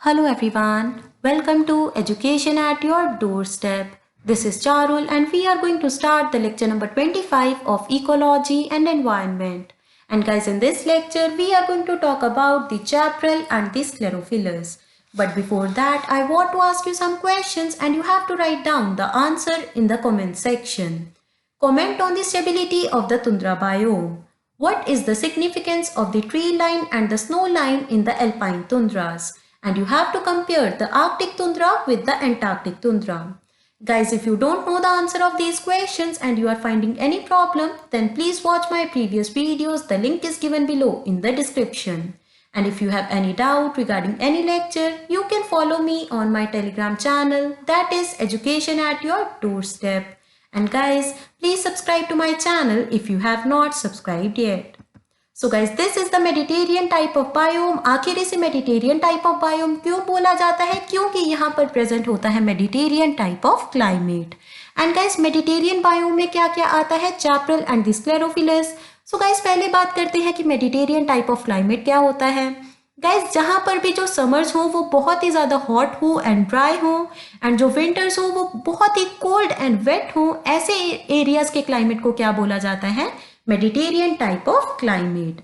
Hello everyone, welcome to Education at Your Doorstep. This is Charul and we are going to start the lecture number 25 of Ecology and Environment. And guys, in this lecture we are going to talk about the chaparral and the sclerophyllus. But before that, I want to ask you some questions and you have to write down the answer in the comment section. Comment on the stability of the tundra biome. What is the significance of the tree line and the snow line in the alpine tundras? And you have to compare the Arctic tundra with the Antarctic tundra. Guys, if you don't know the answer of these questions and you are finding any problem, then please watch my previous videos. The link is given below in the description. And if you have any doubt regarding any lecture, you can follow me on my Telegram channel, that is Education at Your Doorstep. And guys, please subscribe to my channel if you have not subscribed yet. So guys, this is the Mediterranean type of biome. आखिर इसे Mediterranean type of biome क्यों बोला जाता है? क्योंकि यहाँ पर present होता है Mediterranean type of climate. And guys, Mediterranean biome में क्या क्या आता है? Chaparral and the sclerophyllus. So guys, पहले बात करते हैं कि Mediterranean type of climate क्या होता है. गाइज, जहाँ पर भी जो समर्स हो वो बहुत ही ज़्यादा हॉट हो एंड ड्राई हो एंड जो विंटर्स हो वो बहुत ही कोल्ड एंड वेट हो, ऐसे एरियाज के क्लाइमेट को क्या बोला जाता है? Mediterranean type of climate.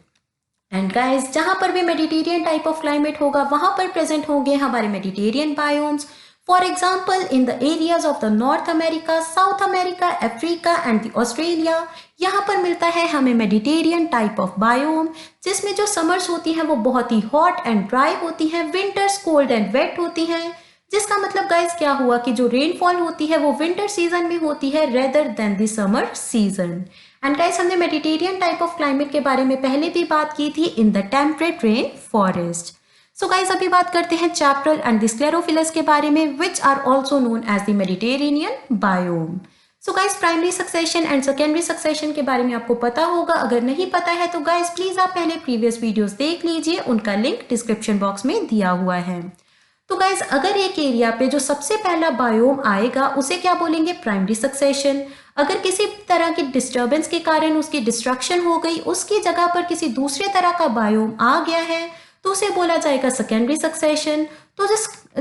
And guys, जहाँ पर भी मेडिटेरियन टाइप ऑफ क्लाइमेट होगा वहाँ पर प्रेजेंट होंगे हमारे Mediterranean biomes. For example, in the areas of the North America, South America, Africa and the Australia, यहाँ पर मिलता है हमें Mediterranean type of biome, जिसमें जो summers होती हैं वो बहुत ही hot and dry होती हैं, winters cold and wet होती हैं, जिसका मतलब गाइस क्या हुआ कि जो rainfall होती है वो winter season में होती है rather than the summer season. And guys, हमने Mediterranean type of climate के बारे में पहले भी बात की थी in the temperate rain forest. So guys, अभी बात करते हैं chaparral and the sclerophyllus के बारे में, which are also known as the Mediterranean biome. So guys, primary succession and secondary succession के बारे में आपको पता होगा. अगर नहीं पता है तो guys प्लीज आप पहले previous videos देख लीजिए, उनका लिंक डिस्क्रिप्शन बॉक्स में दिया हुआ है. तो गाइज, अगर एक एरिया पे जो सबसे पहला बायोम आएगा उसे क्या बोलेंगे? Primary succession. अगर किसी तरह की डिस्टर्बेंस के कारण उसकी डिस्ट्रक्शन हो गई, उसकी जगह पर किसी दूसरे तरह का बायोम आ गया है तो उसे बोला जाएगा सेकेंडरी सक्सेशन. तो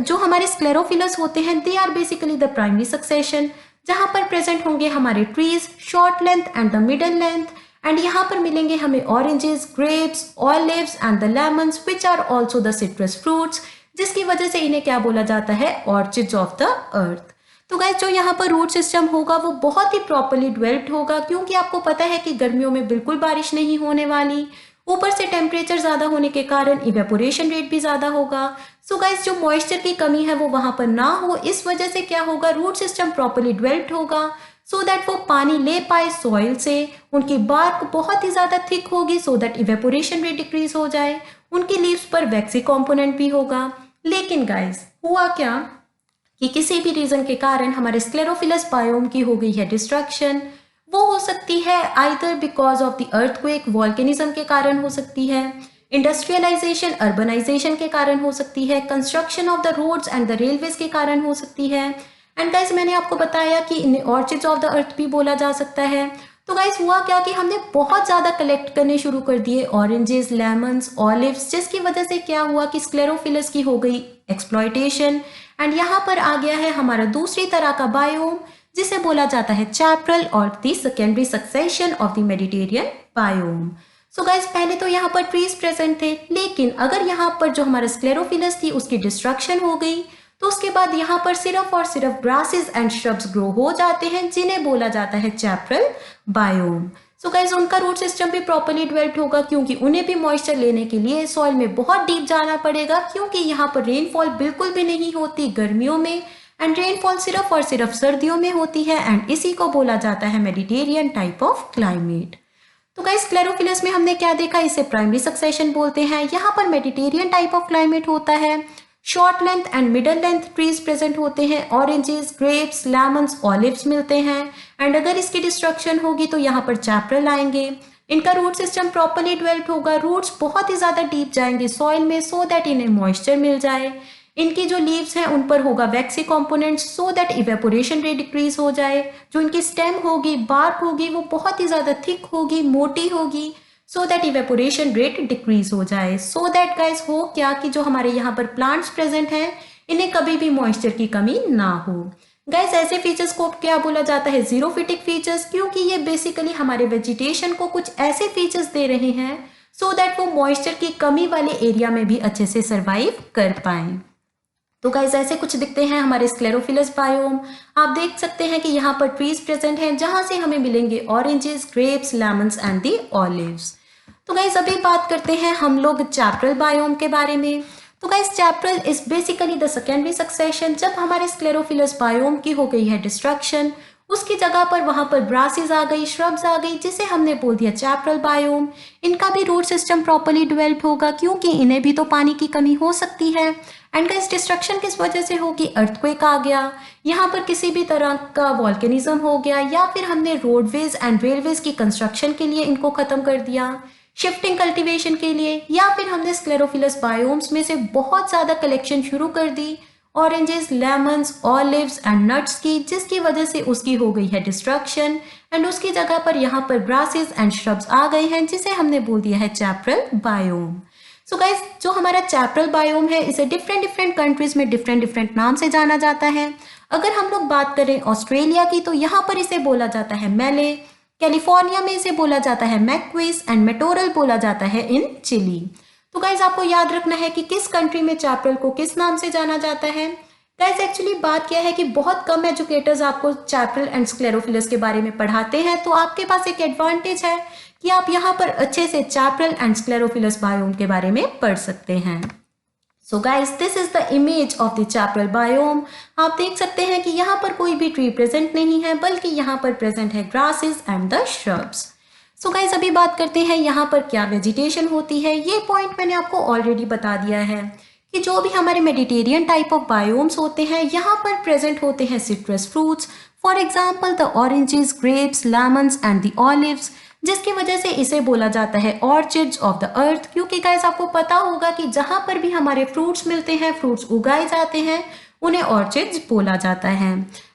जो हमारे स्क्लेरोफिलस होते हैं they are basically the primary succession, जहां पर प्रेजेंट होंगे हमारे trees short length and the middle length. And यहाँ पर मिलेंगे हमें oranges, grapes, olives and the lemons which are also the citrus fruits, जिसकी वजह से इन्हें क्या बोला जाता है? Orchards of the earth. तो गाइस, जो यहाँ पर रूट सिस्टम होगा वो बहुत ही प्रॉपरली डेवलप्ड होगा, क्योंकि आपको पता है कि गर्मियों में बिल्कुल बारिश नहीं होने वाली, ऊपर से टेम्परेचर ज़्यादा होने के कारण इवेपोरेशन रेट भी ज़्यादा होगा. सो गाइस, जो मॉइस्चर की कमी है वो वहाँ पर ना हो, इस वजह से क्या होगा? रूट सिस्टम प्रॉपरली डेवलप्ड होगा सो दैट वो पानी ले पाए सॉइल से. उनकी बार्क बहुत ही ज़्यादा थिक होगी सो दैट इवेपोरेशन रेट डिक्रीज हो जाए. उनकी लीव्स पर वैक्सी कॉम्पोनेंट भी होगा. लेकिन गाइस, हुआ क्या कि किसी भी रीजन के कारण हमारे स्क्लेरोफिलस बायोम की हो गई है डिस्ट्रक्शन. वो हो सकती है either because of the earthquake, volcanism के कारण हो सकती है, इंडस्ट्रियलाइजेशन, अर्बनाइजेशन के कारण हो सकती है, construction of the roads and the railways के कारण हो सकती है. एंड गाइस, मैंने आपको बताया कि इन्हें ऑर्चिड्स ऑफ द अर्थ भी बोला जा सकता है. तो गाइस, हुआ क्या कि हमने बहुत ज़्यादा कलेक्ट करने शुरू कर दिए ऑरेंजेस, लेमन्स, ऑलिव्स, जिसकी वजह से क्या हुआ कि स्क्लेरोफिलस की हो गई एक्सप्लॉयटेशन. एंड यहाँ पर आ गया है हमारा दूसरी तरह का बायोम जिसे बोला जाता है chaparral और the secondary succession of the Mediterranean biome. So guys, पहले तो यहाँ पर ट्रीज प्रेजेंट थे, लेकिन अगर यहाँ पर जो हमारा स्क्लेरोफिलस थी उसकी डिस्ट्रक्शन हो गई तो उसके बाद यहाँ पर सिर्फ और सिर्फ ग्रासेस एंड श्रब्स ग्रो हो जाते हैं, जिन्हें बोला जाता है chaparral बायोम. सो गाइस, उनका रूट सिस्टम भी प्रॉपरली डेवलप्ड होगा, क्योंकि उन्हें भी मॉइस्चर लेने के लिए सॉइल में बहुत डीप जाना पड़ेगा, क्योंकि यहाँ पर रेनफॉल बिल्कुल भी नहीं होती गर्मियों में एंड रेनफॉल सिर्फ और सिर्फ सर्दियों में होती है. एंड इसी को बोला जाता है मेडिटेरियन टाइप ऑफ क्लाइमेट. तो गाइस, स्क्लेरोफिलस में हमने क्या देखा? इसे प्राइमरी सक्सेशन बोलते हैं. यहाँ पर मेडिटेरियन टाइप ऑफ क्लाइमेट होता है. Short length and middle length trees present होते हैं, ऑरेंजेस, ग्रेप्स, लेमन्स, ऑलिव्स मिलते हैं. एंड अगर इसकी डिस्ट्रक्शन होगी तो यहाँ पर chaparral आएंगे. इनका रूट सिस्टम प्रॉपरली डेवलप्ड होगा, रूट्स बहुत ही ज़्यादा डीप जाएंगे सॉइल में सो दैट इन्हें मॉइस्चर मिल जाए. इनकी जो लीव्स हैं उन पर होगा waxy components so that evaporation rate decrease हो जाए. जो इनकी स्टेम होगी, बार्क होगी, वो बहुत ही ज़्यादा थिक होगी, मोटी होगी, सो दैट इवेपोरेशन रेट डिक्रीज हो जाए। सो दैट गाइस हो क्या कि जो हमारे यहाँ पर प्लांट्स प्रेजेंट हैं इन्हें कभी भी मॉइस्चर की कमी ना हो। गाइस ऐसे फीचर्स को क्या बोला जाता है, जीरोफिटिक फीचर्स, क्योंकि ये बेसिकली हमारे वेजिटेशन को कुछ ऐसे फीचर्स दे रहे हैं सो दैट वो मॉइस्चर की कमी वाले एरिया में भी अच्छे से सर्वाइव कर पाएं। तो गाइस ऐसे कुछ दिखते हैं हमारे स्क्लेरोफिलस बायोम। आप देख सकते हैं कि यहाँ पर ट्रीज प्रेजेंट हैं जहां से हमें मिलेंगे oranges, grapes, lemons and the olives. तो गाइस अभी बात करते हैं हम लोग चैप्टरल बायोम के बारे में। तो guys chaparral is basically the secondary succession. जब हमारे स्क्लेरोफिलस बायोम की हो गई है डिस्ट्रक्शन, उसकी जगह पर वहां पर ग्रासेस आ गई, श्रब्स आ गई, जिसे हमने बोल दिया चैप्टरल बायोम। इनका भी रूट सिस्टम प्रॉपर्ली डेवलप होगा क्योंकि इन्हें भी तो पानी की कमी हो सकती है। एंड गाइस डिस्ट्रक्शन किस वजह से होगी, अर्थक्वेक आ गया, यहाँ पर किसी भी तरह का वॉल्केनिज्म हो गया, या फिर हमने रोडवेज एंड रेलवेज की कंस्ट्रक्शन के लिए इनको खत्म कर दिया, शिफ्टिंग कल्टीवेशन के लिए, या फिर हमने स्क्लेरोफिलस बायोम्स में से बहुत ज्यादा कलेक्शन शुरू कर दी oranges, lemons, olives and nuts की, जिसकी वजह से उसकी हो गई है डिस्ट्रक्शन एंड उसकी जगह पर यहाँ पर ग्रासेस एंड श्रब्स आ गए हैं जिसे हमने बोल दिया है चैप्टरल बायोम। सो गाइस जो हमारा चैप्टरल बायोम है इसे डिफरेंट कंट्रीज में डिफरेंट नाम से जाना जाता है। अगर हम लोग बात करें ऑस्ट्रेलिया की तो यहाँ पर इसे बोला जाता है मेले, कैलिफोर्निया में इसे बोला जाता है मैक्विस एंड मेटोरल बोला जाता है इन चिली। तो गाइज आपको याद रखना है कि किस कंट्री में चैप्टरल को किस नाम से जाना जाता है। गाइज एक्चुअली बात क्या है कि बहुत कम एजुकेटर्स आपको चैप्टरल एंड स्क्लेरोफिलस के बारे में पढ़ाते हैं, तो आपके पास एक एडवांटेज है कि आप यहाँ पर अच्छे से चैप्टरल एंड स्क्लेरोफिलस बायोम के बारे में पढ़ सकते हैं। So guys this is the image of the chaparral biome. आप देख सकते हैं कि यहाँ पर कोई भी ट्री प्रेजेंट नहीं है, बल्कि यहाँ पर प्रेजेंट है grasses and the shrubs. So guys अभी बात करते हैं यहाँ पर क्या वेजिटेशन होती है। ये पॉइंट मैंने आपको ऑलरेडी बता दिया है कि जो भी हमारे मेडिटेरियन टाइप ऑफ बायोम्स होते हैं यहाँ पर प्रेजेंट होते हैं citrus fruits, for example the oranges, grapes, lemons and the olives, जिसकी वजह से इसे बोला जाता है ऑर्चिड्स ऑफ द अर्थ। क्योंकि गाइज आपको पता होगा कि जहां पर भी हमारे फ्रूट्स मिलते हैं, फ्रूट्स उगाए जाते हैं, उन्हें ऑर्चिड्स बोला जाता है।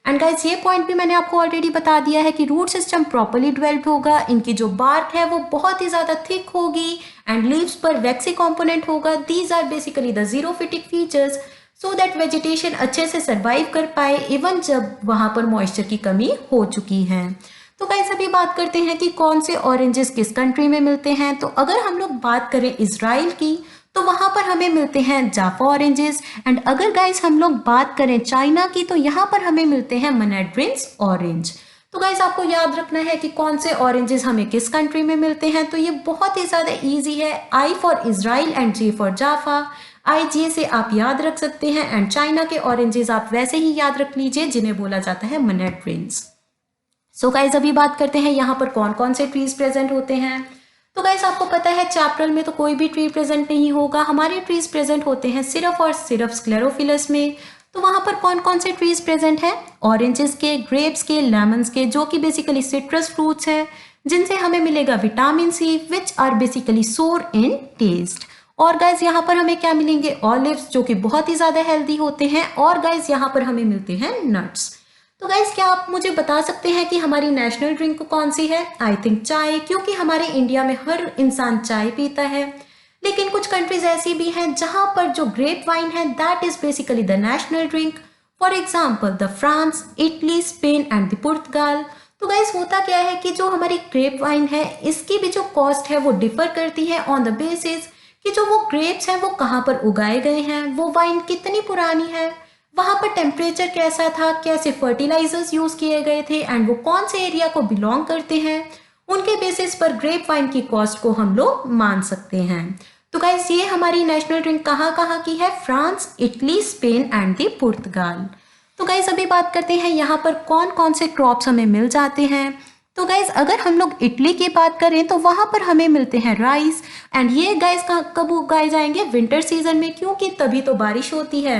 एंड गाइज ये पॉइंट भी मैंने आपको ऑलरेडी बता दिया है कि रूट सिस्टम प्रॉपर्ली डेवलप होगा, इनकी जो बार्क है वो बहुत ही ज्यादा थिक होगी एंड लीव्स पर वैक्सी कंपोनेंट होगा। These are basically the xerophytic features so that vegetation अच्छे से सर्वाइव कर पाए इवन जब वहां पर मॉइस्चर की कमी हो चुकी है। तो गाइस अभी बात करते हैं कि कौन से ऑरेंजेस किस कंट्री में मिलते हैं। तो अगर हम लोग बात करें इजराइल की तो वहां पर हमें मिलते हैं जाफा ऑरेंजेस। एंड अगर गाइस हम लोग बात करें चाइना की तो यहाँ पर हमें मिलते हैं मैंड्रिन्स ऑरेंज। तो गाइस आपको याद रखना है कि कौन से ऑरेंजेस हमें किस कंट्री में मिलते हैं। तो ये बहुत ही ज्यादा इजी है, I for Israel and J for Jaffa. IJ से आप याद रख सकते हैं एंड चाइना के ऑरेंजेस आप वैसे ही याद रख लीजिए जिन्हें बोला जाता है मैंड्रिन्स। सो गाइज अभी बात करते हैं यहाँ पर कौन कौन से ट्रीज प्रेजेंट होते हैं। तो गाइज आपको पता है चैप्टरल में तो कोई भी ट्री प्रेजेंट नहीं होगा, हमारे ट्रीज प्रेजेंट होते हैं सिर्फ और सिर्फ स्क्लेरोफिलस में। तो वहां पर कौन कौन से ट्रीज प्रेजेंट हैं, ऑरेंजेस के, ग्रेप्स के, लेमन्स के, जो कि बेसिकली सिट्रस फ्रूट्स हैं जिनसे हमें मिलेगा vitamin C which are basically sour in test. और गाइज यहाँ पर हमें क्या मिलेंगे, ऑलिव्स जो कि बहुत ही ज्यादा हेल्दी होते हैं। और गाइज यहाँ पर हमें मिलते हैं नट्स। तो गाइज क्या आप मुझे बता सकते हैं कि हमारी नेशनल ड्रिंक कौन सी है। आई थिंक चाय, क्योंकि हमारे इंडिया में हर इंसान चाय पीता है। लेकिन कुछ कंट्रीज ऐसी भी हैं जहां पर जो ग्रेप वाइन है that is basically the national drink, for example the France, Italy, Spain and the Portugal. तो गाइज होता क्या है कि जो हमारी ग्रेप वाइन है इसकी भी जो कॉस्ट है वो डिफर करती है ऑन द बेसिस कि जो वो ग्रेप्स हैं वो कहाँ पर उगाए गए हैं, वो वाइन कितनी पुरानी है, वहां पर टेम्परेचर कैसा था, कैसे फर्टिलाइजर्स यूज किए गए थे एंड वो कौन से एरिया को बिलोंग करते हैं, उनके बेसिस पर ग्रेप वाइन की कॉस्ट को हम लोग मान सकते हैं। तो गाइस ये हमारी नेशनल ड्रिंक कहाँ की है, France, Italy, Spain and the Portugal. तो गाइस अभी बात करते हैं यहाँ पर कौन कौन से क्रॉप्स हमें मिल जाते हैं। तो गाइस अगर हम लोग इटली की बात करें तो वहां पर हमें मिलते हैं राइस एंड ये गाइस कब उगाए जाएंगे, विंटर सीजन में, क्योंकि तभी तो बारिश होती है।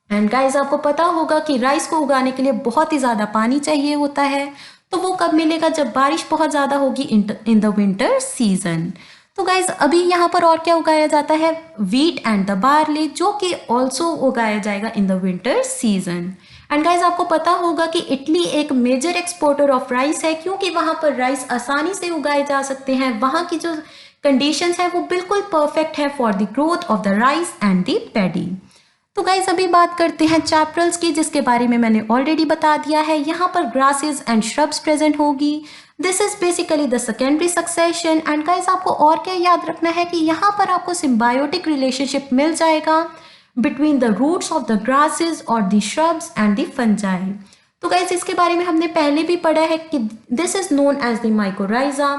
एंड गाइस आपको पता होगा कि राइस को उगाने के लिए बहुत ही ज्यादा पानी चाहिए होता है, तो वो कब मिलेगा, जब बारिश बहुत ज्यादा होगी इन द विंटर सीजन। तो गाइज अभी यहाँ पर और क्या उगाया जाता है, वीट एंड द बार्ली, जो कि ऑल्सो उगाया जाएगा in the winter season. And guys आपको पता होगा कि इटली एक मेजर एक्सपोर्टर ऑफ राइस है, क्योंकि वहां पर राइस आसानी से उगाए जा सकते हैं। वहां की जो कंडीशंस है वो बिल्कुल परफेक्ट है for the growth of the rice and the paddy. तो गाइज अभी बात करते हैं चैपरल्स की, जिसके बारे में मैंने ऑलरेडी बता दिया है। यहाँ पर ग्रासेस एंड श्रब्स प्रेजेंट होगी। This is basically the secondary succession. And guys आपको और क्या याद रखना है कि यहाँ पर आपको सिम्बायोटिक रिलेशनशिप मिल जाएगा between the roots of the grasses और the shrubs and the fungi. तो गाइज इसके बारे में हमने पहले भी पढ़ा है कि this is known as the mycorrhiza.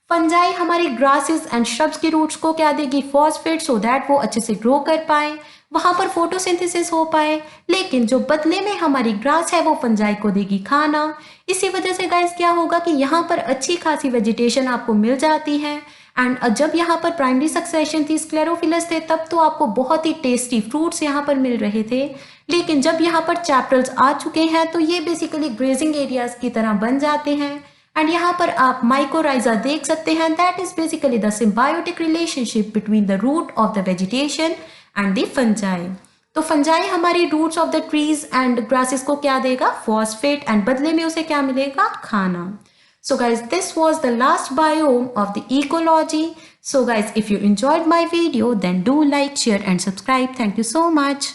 Fungi हमारी ग्रासेस एंड श्रब्स की रूट्स को क्या देगी, फॉस्फेट, सो दैट वो अच्छे से ग्रो कर पाए, वहां पर फोटोसिंथेसिस हो पाए। लेकिन जो बदले में हमारी ग्रास है वो फंजाई को देगी खाना। इसी वजह से गाइस क्या होगा कि यहाँ पर अच्छी खासी वेजिटेशन आपको मिल जाती है। एंड जब यहाँ पर प्राइमरी सक्सेशन थी, स्क्लेरोफिलस थे, तब तो आपको बहुत ही टेस्टी फ्रूट्स यहाँ पर मिल रहे थे। लेकिन जब यहाँ पर चैपरल्स आ चुके हैं तो ये बेसिकली ग्रेजिंग एरियाज की तरह बन जाते हैं। एंड यहाँ पर आप माइकोराइजा देख सकते हैं, that is basically the symbiotic relationship between the root of the vegetation and the fungi. तो फंजाई हमारी roots of the trees and grasses को क्या देगा, फॉस्फेट, एंड बदले में उसे क्या मिलेगा, खाना। So guys, this was the last biome of the ecology. So guys, if you enjoyed my video, then do like, share and subscribe. Thank you so much.